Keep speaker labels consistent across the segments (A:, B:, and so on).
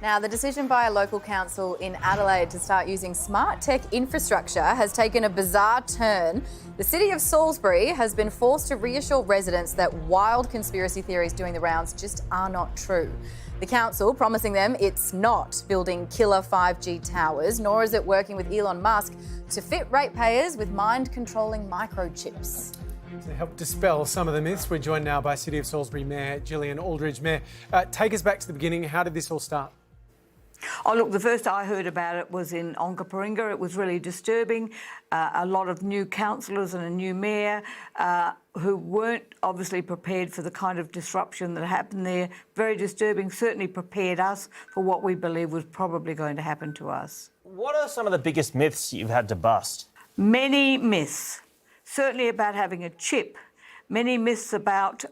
A: Now, the decision by a local council in Adelaide to start using smart tech infrastructure has taken a bizarre turn. The City of Salisbury has been forced to reassure residents that wild conspiracy theories doing the rounds just are not true. The council promising them it's not building killer 5G towers, nor is it working with Elon Musk to fit ratepayers with mind-controlling microchips.
B: To help dispel some of the myths, we're joined now by City of Salisbury Mayor Gillian Aldridge. Mayor, take us back to the beginning. How did this all start?
C: Oh, look, the first I heard about it was in Onkaparinga. It was really disturbing. A lot of new councillors and a new mayor who weren't obviously prepared for the kind of disruption that happened there. Very disturbing, certainly prepared us for what we believe was probably going to happen to us.
D: What are some of the biggest myths you've had to bust?
C: Many myths, certainly about having a chip. Many myths about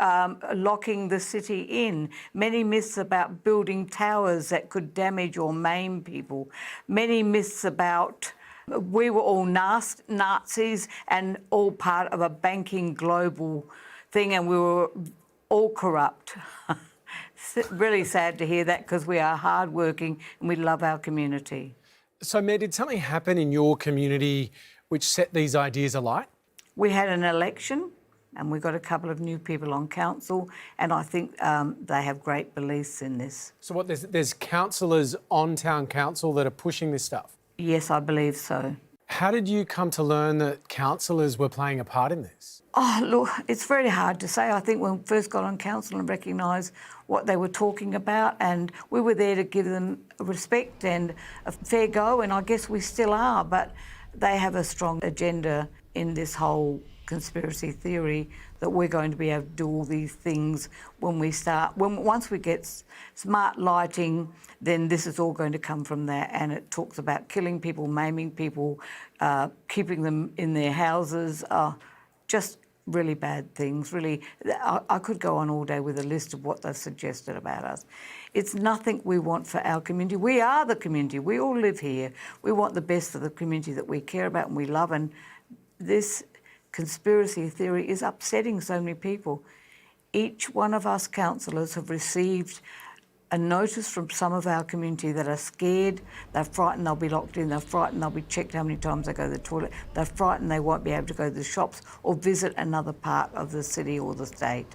C: locking the city in. Many myths about building towers that could damage or maim people. Many myths about we were all Nazis and all part of a banking global thing and we were all corrupt. Really sad to hear that because we are hardworking and we love our community.
B: So, Mayor, did something happen in your community which set these ideas alight?
C: We had an election and we got a couple of new people on council and I think they have great beliefs in this.
B: So what, there's councillors on town council that are pushing this stuff?
C: Yes, I believe so.
B: How did you come to learn that councillors were playing a part in this?
C: Oh, look, it's very hard to say. I think when we first got on council and recognised what they were talking about and we were there to give them respect and a fair go and I guess we still are, but they have a strong agenda in this whole conspiracy theory that we're going to be able to do all these things when we start. Once we get smart lighting, then this is all going to come from that. And it talks about killing people, maiming people, keeping them in their houses, just really bad things. Really, I could go on all day with a list of what they've suggested about us. It's nothing we want for our community. We are the community. We all live here. We want the best for the community that we care about and we love. And this conspiracy theory is upsetting so many people. Each one of us councillors have received a notice from some of our community that are scared, they're frightened they'll be locked in, they're frightened they'll be checked how many times they go to the toilet, they're frightened they won't be able to go to the shops or visit another part of the city or the state.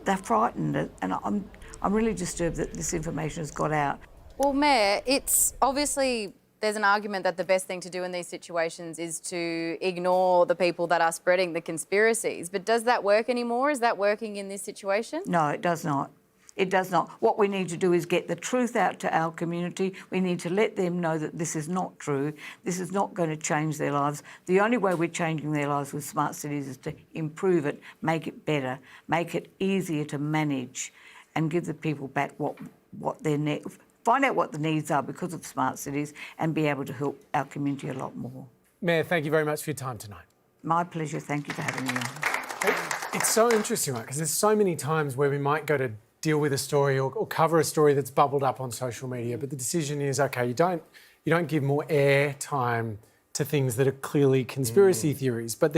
C: They're frightened and I'm really disturbed that this information has got out.
A: Well, Mayor, it's obviously there's an argument that the best thing to do in these situations is to ignore the people that are spreading the conspiracies. But does that work anymore? Is that working in this situation?
C: No, it does not. It does not. What we need to do is get the truth out to our community. We need to let them know that this is not true. This is not going to change their lives. The only way we're changing their lives with smart cities is to improve it, make it better, make it easier to manage and give the people back what their need. Find out what the needs are because of smart cities and be able to help our community a lot more.
B: Mayor, thank you very much for your time tonight.
C: My pleasure. Thank you for having me on.
B: It's so interesting, right? Because there's so many times where we might go to deal with a story or cover a story that's bubbled up on social media, but the decision is, OK, you don't give more air time to things that are clearly conspiracy theories, but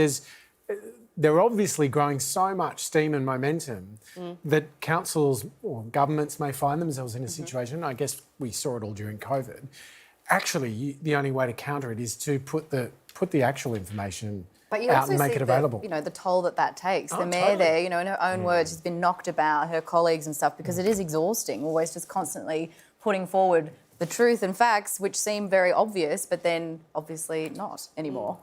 B: they're obviously growing so much steam and momentum that councils or governments may find themselves in a situation, I guess we saw it all during COVID. Actually, the only way to counter it is to put the actual information out and make it available.
A: You know, the toll that takes. The mayor there, you know, in her own words, she's been knocked about, her colleagues and stuff, because it is exhausting, always just constantly putting forward the truth and facts, which seem very obvious, but then obviously not anymore.